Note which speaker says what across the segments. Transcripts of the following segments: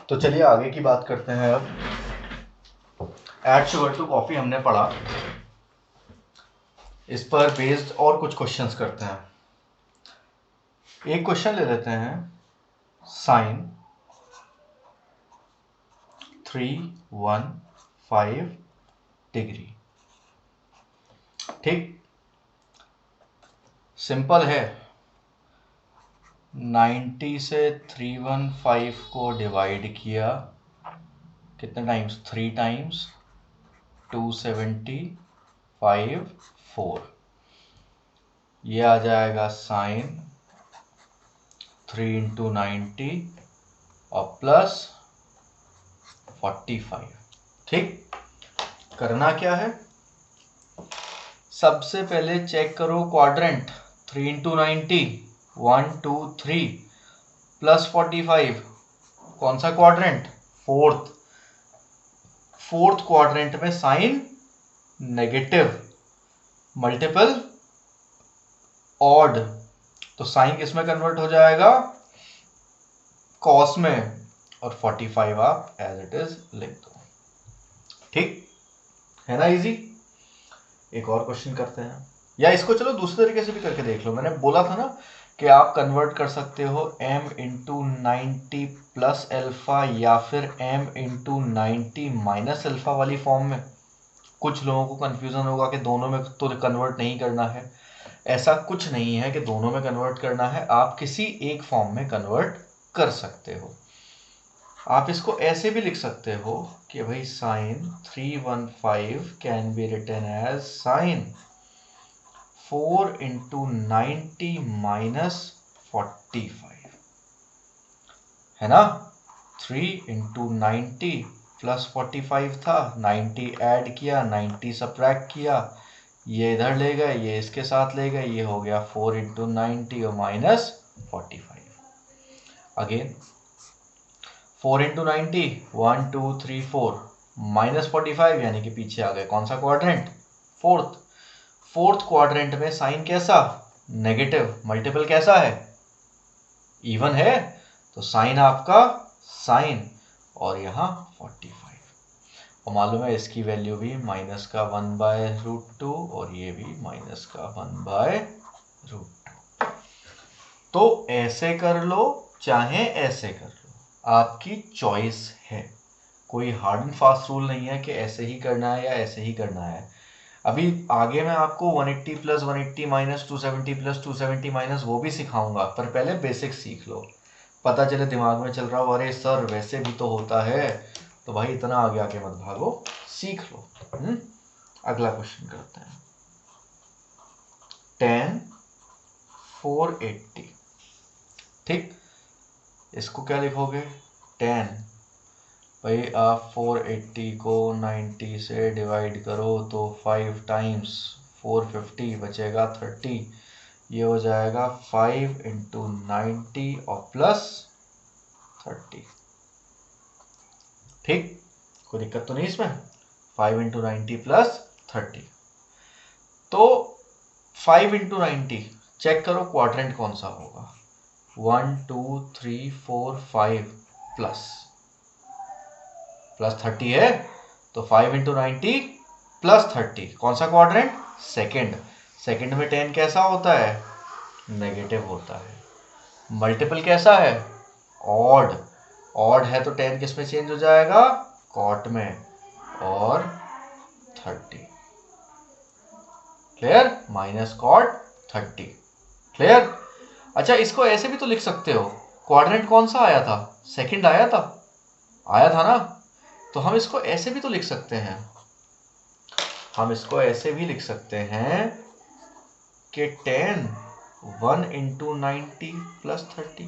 Speaker 1: तो चलिए आगे की बात करते हैं। अब ऐड शुगर टू कॉफी हमने पढ़ा, इस पर बेस्ड और कुछ क्वेश्चंस करते हैं। एक क्वेश्चन ले लेते हैं, साइन 315 डिग्री। ठीक, सिंपल है। 90 से 315 को डिवाइड किया कितने टाइम्स, 3 टाइम्स, 275 4, ये आ जाएगा साइन 3 इंटू 90 और प्लस 45। ठीक, करना क्या है, सबसे पहले चेक करो क्वाड्रेंट। 3 इंटू 90 1 2 3 प्लस 45, कौन सा क्वाड्रेंट, फोर्थ। फोर्थ क्वाड्रेंट में साइन नेगेटिव, मल्टीपल ऑड, तो साइन किस में कन्वर्ट हो जाएगा, कॉस में, और 45 आप एज इट इज लिख दो। ठीक है ना, इजी। एक और क्वेश्चन करते हैं, या इसको चलो दूसरे तरीके से भी करके देख लो। मैंने बोला था ना कि आप कन्वर्ट कर सकते हो m इंटू 90 प्लस एल्फा या फिर m इंटू 90 माइनस एल्फा वाली फॉर्म में। कुछ लोगों को कंफ्यूजन होगा कि दोनों में तो कन्वर्ट नहीं करना है। ऐसा कुछ नहीं है कि दोनों में कन्वर्ट करना है, आप किसी एक फॉर्म में कन्वर्ट कर सकते हो। आप इसको ऐसे भी लिख सकते हो कि भाई sine 315 can be written as sine 4 into 90 minus 45, है ना। 3 इंटू 90 प्लस 45 था, 90 ऐड किया, 90 सब्ट्रैक्ट किया, ये इधर ले गए, ये इसके साथ ले गए, ये हो गया 4 इंटू 90 और माइनस 45। अगेन 4 इंटू 90 1 2 3 4 माइनस 45, यानी कि पीछे आ गए, कौन सा क्वाड्रेंट, फोर्थ। फोर्थ क्वाड्रेंट में साइन कैसा, नेगेटिव, मल्टीपल कैसा है, इवन है, तो साइन आपका साइन और यहाँ 45। और मालूम है इसकी वैल्यू भी माइनस का 1/√2 और ये भी माइनस का 1/√2। तो ऐसे कर लो चाहे ऐसे कर लो, आपकी चॉइस है। कोई हार्ड एंड फास्ट रूल नहीं है कि ऐसे ही करना है या ऐसे ही करना है। अभी आगे मैं आपको 180 प्लस 180 माइनस 270 प्लस 270 माइनस वो भी सिखाऊंगा, पर पहले बेसिक सीख लो, पता चले दिमाग में चल रहा हो अरे सर वैसे भी तो होता है, तो भाई इतना आगे आके मत भागो, सीख लो। अगला क्वेश्चन करते हैं, tan 480। ठीक, इसको क्या लिखोगे, tan, भाई आप 480 को 90 से डिवाइड करो तो 5 टाइम्स 450 बचेगा 30, ये हो जाएगा 5 इंटू 90 और प्लस 30। ठीक, कोई दिक्कत तो नहीं इसमें, 5 इंटू 90 प्लस 30। तो 5 इंटू 90 चेक करो क्वाड्रेंट कौन सा होगा, 1 2 3 4 5 प्लस 30 है, तो 5 इंटू 90 प्लस 30, कौन सा क्वाड्रेंट, सेकंड। सेकंड में 10 कैसा होता है, नेगेटिव होता है। मल्टीपल कैसा है, ऑड। ऑड है तो 10 किस में चेंज हो जाएगा, कॉट में, और 30। Clear, minus cot 30। क्लियर। अच्छा, इसको ऐसे भी तो लिख सकते हो, क्वाड्रेंट कौन सा आया था, सेकंड आया था ना, तो हम इसको ऐसे भी तो लिख सकते हैं, हम इसको ऐसे भी लिख सकते हैं कि 10 1 इंटू 90 प्लस 30,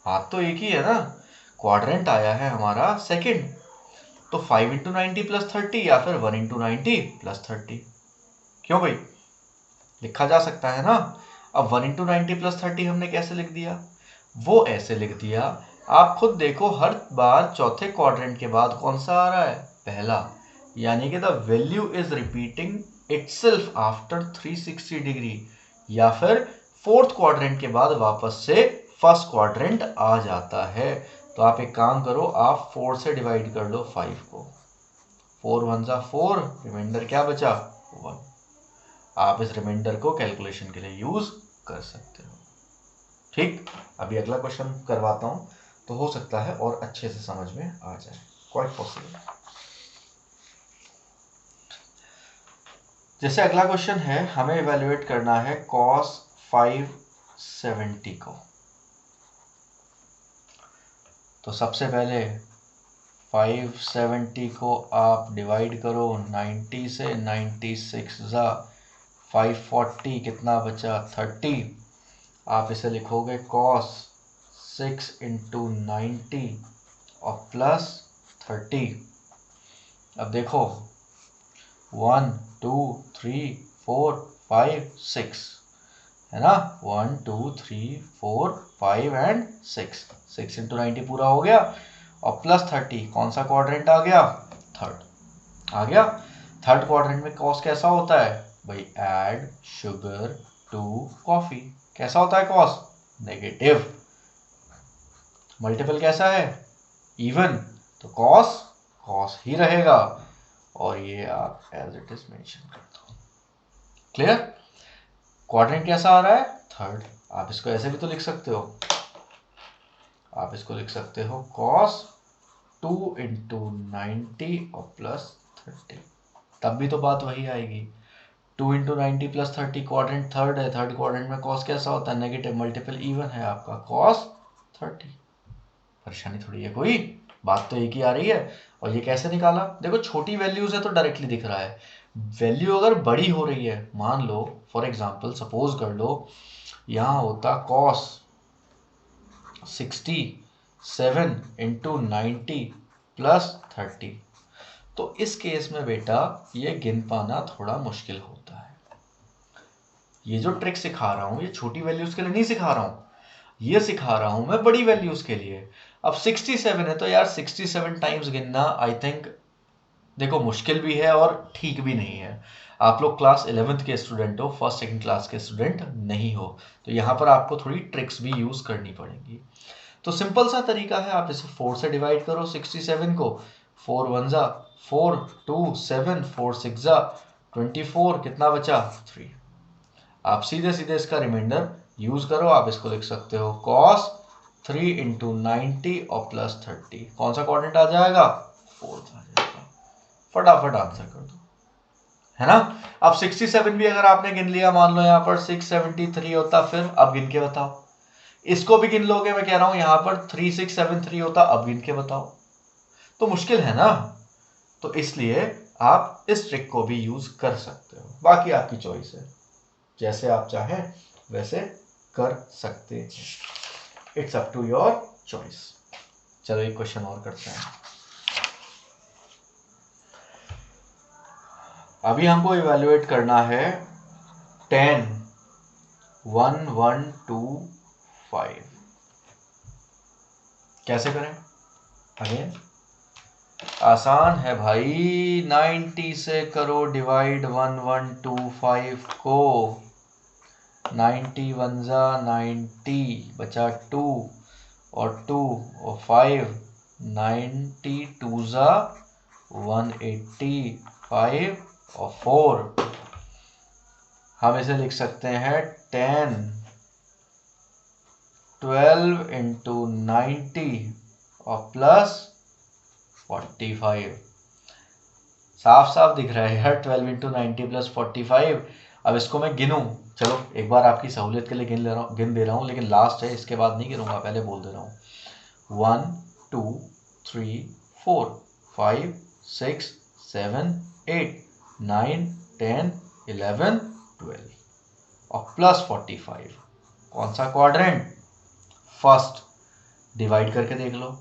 Speaker 1: हाथ तो एक ही है ना, क्वाड्रेंट आया है हमारा सेकंड, तो 5 इंटू 90 प्लस 30 या फिर 1 इंटू 90 प्लस 30। क्यों भाई, लिखा जा सकता है ना। अब 1 इंटू 90 प्लस 30 हमने कैसे लिख दिया, वो ऐसे लिख दिया, आप खुद देखो हर बार चौथे क्वाड्रेंट के बाद कौन सा आ रहा है, पहला, यानी कि the value is repeating itself after 360 degree, या फिर फोर्थ क्वाड्रेंट के बाद वापस से फर्स्ट क्वाड्रेंट आ जाता है। तो आप एक काम करो, आप 4 से डिवाइड कर लो 5 को। 4 1 जा 4, रिमाइंडर क्या बचा 1। आप इस रिमाइंडर को कैलकुलेशन के लिए यूज कर सकते हो। ठीक, अभी अगला क्वेश्चन करवाता हूं, तो हो सकता है और अच्छे से समझ में आ जाए, क्वाइट पॉसिबल। जैसे अगला क्वेश्चन है, हमें इवेल्युएट करना है cos 570 को। तो सबसे पहले 570 को आप डिवाइड करो 90 से, 96 जा 540, कितना बचा 30। आप इसे लिखोगे cos 6 इंटू 90 और प्लस 30। अब देखो 1 2 3 4 5 6 है ना, 1 2 3 4 5 एंड 6। 6 इंटू 90 पूरा हो गया और प्लस 30, कौन सा क्वाड्रेंट आ गया, थर्ड आ गया। थर्ड क्वाड्रेंट में कॉस कैसा होता है भाई, ऐड शुगर टू कॉफी। कैसा होता है कॉस, नेगेटिव। मल्टीपल कैसा है, इवन, तो कॉस कॉस ही रहेगा, और ये आप एज इट इज मेंशन कर दो। क्लियर। क्वाड्रेंट कैसा आ रहा है, थर्ड। आप इसको ऐसे भी तो लिख सकते हो, आप इसको लिख सकते हो cos 2 इंटू 90 और प्लस 30, तब भी तो बात वही आएगी। 2 इंटू 90 प्लस 30, क्वाड्रेंट थर्ड है, थर्ड क्वाड्रेंट में cos कैसा होता है, नेगेटिव। मल्टीपल इवन है आपका cos 30। परेशानी थोड़ी है कोई, बात तो एक ही आ रही है। और ये कैसे निकाला, देखो छोटी वैल्यूज है तो डायरेक्टली दिख रहा है। वैल्यू अगर बड़ी हो रही है, मान लो फॉर एग्जांपल सपोज कर लो यहाँ होता cos 67 इंटू 90 प्लस 30, तो इस केस में बेटा ये गिन पाना थोड़ा मुश्किल होता है। ये जो ट्रिक सिखा रहा हूं ये छोटी वैल्यूज के लिए नहीं सिखा रहा हूं, ये सिखा रहा हूं मैं बड़ी वैल्यूज के लिए। अब 67 है तो यार 67 टाइम्स गिनना आई थिंक देखो मुश्किल भी है और ठीक भी नहीं है। आप लोग क्लास 11th के स्टूडेंट हो, फर्स्ट सेकंड क्लास के स्टूडेंट नहीं हो, तो यहाँ पर आपको थोड़ी ट्रिक्स भी यूज करनी पड़ेंगी। तो सिंपल सा तरीका है, आप इसे 4 से डिवाइड करो 67 को। 4 1 जा 4, 2 7, 4 6 जा 24, कितना बचा 3। आप सीधे सीधे इसका रिमाइंडर यूज करो, आप इसको लिख सकते हो cos 3 इंटू 90 और प्लस 30, कौन सा क्वाड्रेंट आ जाएगा, फोर्थ आ जाएगा। फटाफट आंसर कर दो, है ना। अब 67 भी अगर आपने गिन लिया, मान लो यहाँ पर 673 होता, फिर अब गिन के बताओ। इसको भी गिन लोगे, मैं कह रहा हूं यहां पर 3673 होता, अब गिन के बताओ। तो मुश्किल है ना, तो इसलिए आप इस ट्रिक को भी यूज कर सकते हो। बाकी आपकी चॉइस है, जैसे आप चाहें वैसे कर सकते हैं, it's up to your choice. चलो एक क्वेश्चन और करते हैं। अभी हमको इवैल्यूएट करना है 10 1 1 2 5। कैसे करें, अगेन आसान है भाई, 90 से करो डिवाइड 1 1 2 5 को। 90 1 जा 90, बचा 2 और 2 और 5, 90 2 जा 185 और 4। हम इसे लिख सकते हैं 10 12 इंटू 90 और प्लस 45। साफ साफ दिख रहा है यार, 12 इंटू 90 प्लस 45। अब इसको मैं गिनूं, चलो एक बार आपकी सहूलियत के लिए गिन दे रहा हूँ, लेकिन लास्ट है, इसके बाद नहीं गिनूंगा, पहले बोल दे रहा हूँ। 1 2 3 4 5 6 7 8 9 10 11 12 और प्लस 45, कौन सा क्वाड्रेंट, फर्स्ट। डिवाइड करके देख लो,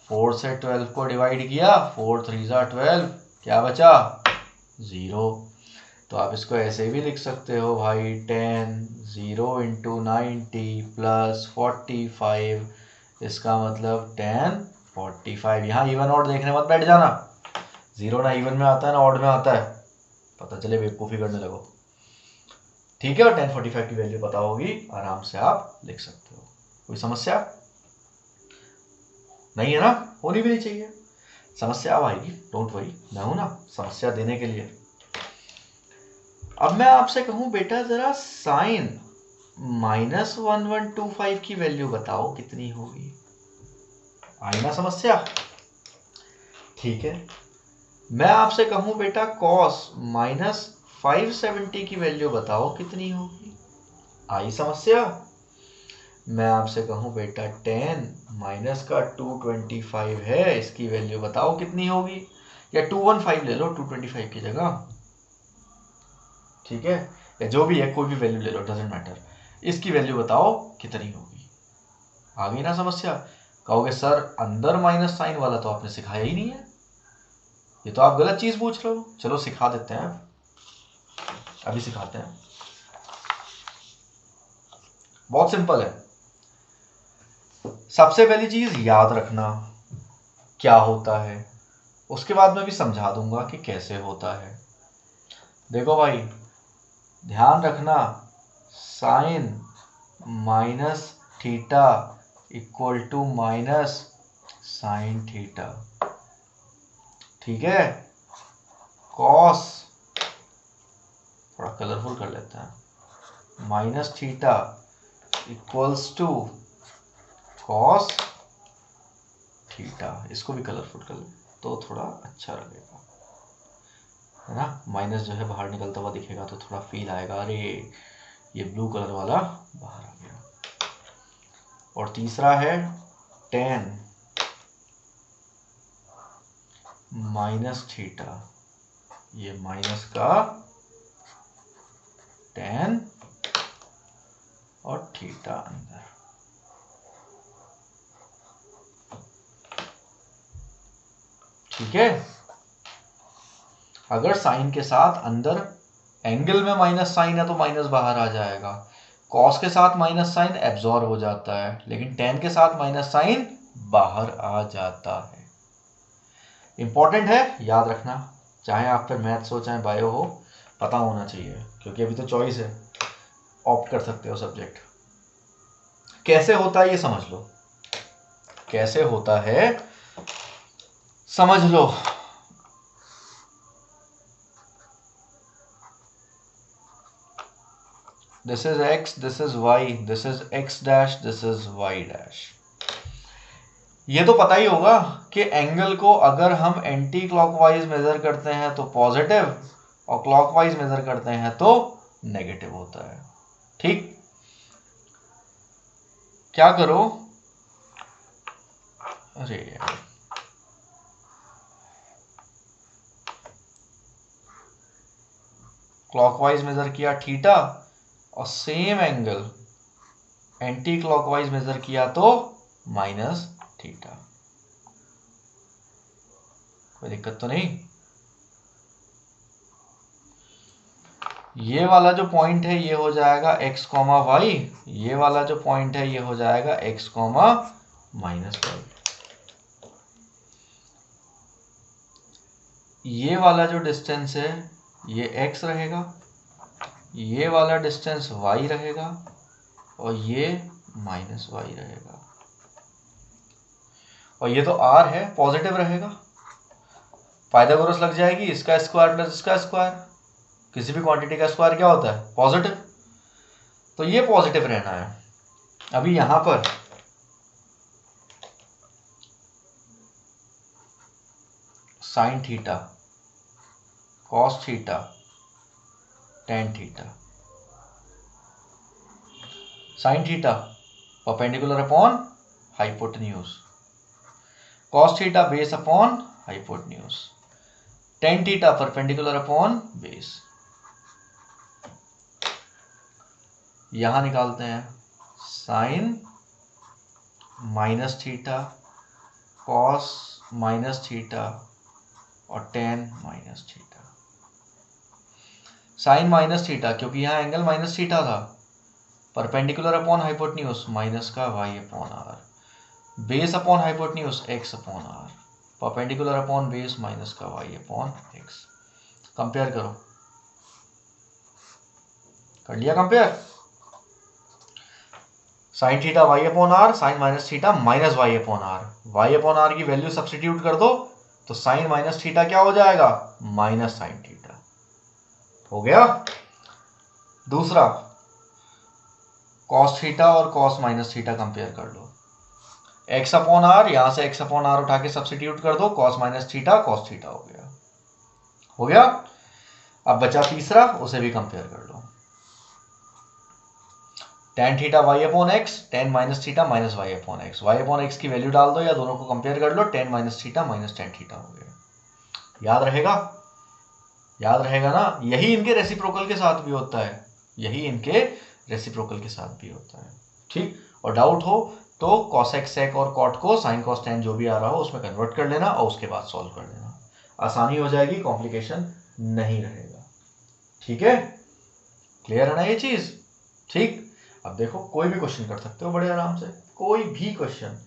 Speaker 1: 4 से 12 को डिवाइड किया, 4 3 जा 12, क्या बचा 0। तो आप इसको ऐसे भी लिख सकते हो भाई, 10 0 इंटू 90 प्लस 45, इसका मतलब 10 45। यहाँ इवन ऑड देखने मत बैठ जाना, 0 ना इवन में आता है ना ऑड में आता है, पता चले बेवकूफ़ी करने लगो। ठीक है, और 10 45 की वैल्यू पता होगी, आराम से आप लिख सकते हो, कोई समस्या। नहीं है ना, होनी भी नहीं चाहिए। समस्या अब आएगी, डोंट वरी, मैं हूं ना समस्या देने के लिए। अब मैं आपसे कहूं बेटा जरा साइन -1125 की वैल्यू बताओ कितनी होगी। आई ना समस्या? ठीक है। मैं आपसे कहूं बेटा कॉस -570 की वैल्यू बताओ कितनी होगी। आई समस्या? मैं आपसे कहूं बेटा tan माइनस का 225 है, इसकी वैल्यू बताओ कितनी होगी, या 215 ले लो 225 की जगह, ठीक है, या जो भी है कोई भी वैल्यू ले लो, डजेंट मैटर, इसकी वैल्यू बताओ कितनी होगी। आ गई ना समस्या? कहोगे सर अंदर माइनस साइन वाला तो आपने सिखाया ही नहीं है, ये तो आप गलत चीज पूछ रहे हो। चलो सिखा देते हैं, अभी सिखाते हैं, बहुत सिंपल है। सबसे पहली चीज याद रखना क्या होता है, उसके बाद मैं भी समझा दूंगा कि कैसे होता है। देखो भाई ध्यान रखना, sine minus theta equal to minus sine theta, ठीक है। कॉस, थोड़ा कलरफुल कर लेते हैं, minus theta equals to cos theta, इसको भी कलरफुल कर ले तो थोड़ा अच्छा लगेगा, है ना। माइनस जो है बाहर निकलता हुआ दिखेगा तो थोड़ा फील आएगा, अरे ये ब्लू कलर वाला बाहर आ गया। और तीसरा है tan माइनस थीटा, ये माइनस का tan और थीटा अंदर, ठीक है। अगर साइन के साथ अंदर एंगल में माइनस साइन है तो माइनस बाहर आ जाएगा, कॉस के साथ माइनस साइन एब्जॉर्ब हो जाता है, लेकिन tan के साथ माइनस साइन बाहर आ जाता है। इंपॉर्टेंट है, याद रखना, चाहे आप फिर मैथ्स हो चाहे बायो हो, पता होना चाहिए, क्योंकि अभी तो चॉइस है, ऑप्ट कर सकते हो सब्जेक्ट। कैसे होता है ये समझ लो, कैसे होता है समझ लो। This is x, this is y, this is x dash, this is y dash. ये तो पता ही होगा कि एंगल को अगर हम एंटी क्लॉकवाइज मेजर करते हैं तो पॉजिटिव, और क्लॉकवाइज मेजर करते हैं तो नेगेटिव होता है, ठीक। क्या करो, अरे यार क्लॉकवाइज मेजर किया थीटा, और same angle anti clockwise measure किया तो माइनस थीटा, कोई दिक्कत तो नहीं। ये वाला जो पॉइंट है ये हो जाएगा x कॉमा वाई, ये वाला जो पॉइंट है ये हो जाएगा x कॉमा माइनस वाई। ये वाला जो डिस्टेंस है ये x रहेगा, ये वाला डिस्टेंस y रहेगा, और ये माइनस वाई रहेगा, और ये तो r है पॉजिटिव रहेगा, पाइथागोरस लग जाएगी, इसका स्क्वायर प्लस इसका स्क्वायर, किसी भी क्वांटिटी का स्क्वायर क्या होता है पॉजिटिव, तो ये पॉजिटिव रहना है। अभी यहां पर sine theta, cos theta, tan theta, sine theta perpendicular upon hypotenuse, cos theta base upon hypotenuse, tan theta perpendicular upon base. यहां निकालते हैं sine minus theta, cos minus theta, और tan minus theta. Sine minus theta क्योंकि यहाँ angle minus theta था, perpendicular upon hypotenuse minus का Y upon R, base upon hypotenuse X upon R, perpendicular upon base minus का Y upon X. Compare करो, कर लिया compare. Sine theta Y upon r, sine minus theta minus Y upon r. Y upon r की value substitute कर दो तो sign minus theta क्या हो जाएगा, माइनस साइन थीटा। हो गया। दूसरा, कॉस थीटा और कॉस माइनस थीटा कंपेयर कर लो। एक्स अपॉन आर, यहां से एक्स अपॉन आर उठा के सब्सटीट्यूट कर दो, cos minus theta cos theta हो गया। हो गया। अब बचा तीसरा, उसे भी कंपेयर कर लो। Tan theta Y upon X, tan minus theta minus Y upon X. Y upon X की वैल्यू डाल दो या दोनों को कंपेयर कर लो, tan minus theta minus tan theta हो गया। याद रहेगा, याद रहेगा ना। यही इनके रेसिप्रोकल के साथ भी होता है, यही इनके रेसिप्रोकल के साथ भी होता है। ठीक। और डाउट हो तो कॉसेक सेक और कॉट को साइन कॉस टेन जो भी आ रहा हो उसमें कन्वर्ट कर लेना और उसके बाद सॉल्व कर लेना, आसानी हो जाएगी, कॉम्प्लिकेशन नहीं रहेगा। ठीक है, क्लियर है ना ये चीज। ठीक। अब देखो, कोई भी क्वेश्चन कर सकते हो बड़े आराम से, कोई भी क्वेश्चन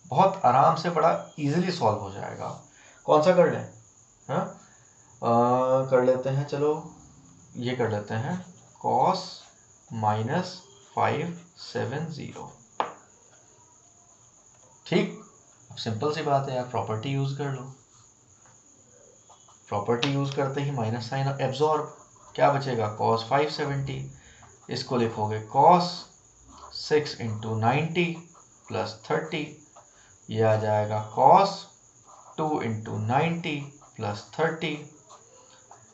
Speaker 1: बहुत आराम से बड़ा इजीली सॉल्व हो जाएगा। कौन सा कर लें? हाँ, कर लेते हैं, चलो ये कर लेते हैं, cos माइनस 570। ठीक। अब सिंपल सी बात है यार, प्रॉपर्टी यूज कर लो। प्रॉपर्टी यूज करते ही माइनस साइन एब्जॉर्ब, क्या बचेगा, cos 570। इसको लिखोगे cos 6 इंटू 90 प्लस 30, ये आ जाएगा cos 2 इंटू 90 प्लस 30।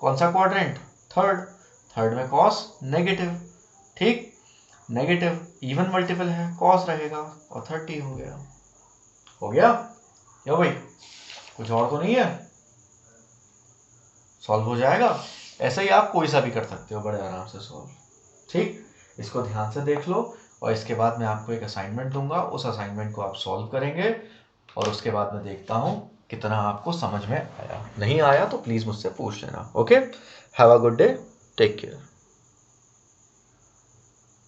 Speaker 1: कौन सा क्वाड्रेंट? थर्ड। थर्ड में cos नेगेटिव। ठीक। नेगेटिव इवन मल्टीपल है, cos रहेगा और 30 हो गया। हो गया क्यों भाई, कुछ और तो नहीं है, सॉल्व हो जाएगा। ऐसे ही आप कोई सा भी कर सकते हो बड़े आराम से सॉल्व। ठीक। इसको ध्यान से देख लो और इसके बाद मैं आपको एक असाइनमेंट दूंगा, उस असाइनमेंट को आप सॉल्व करेंगे और उसके बाद मैं देखता हूं कितना आपको समझ में आया। नहीं आया तो प्लीज मुझसे पूछ लेना। Okay, have a good day, take care.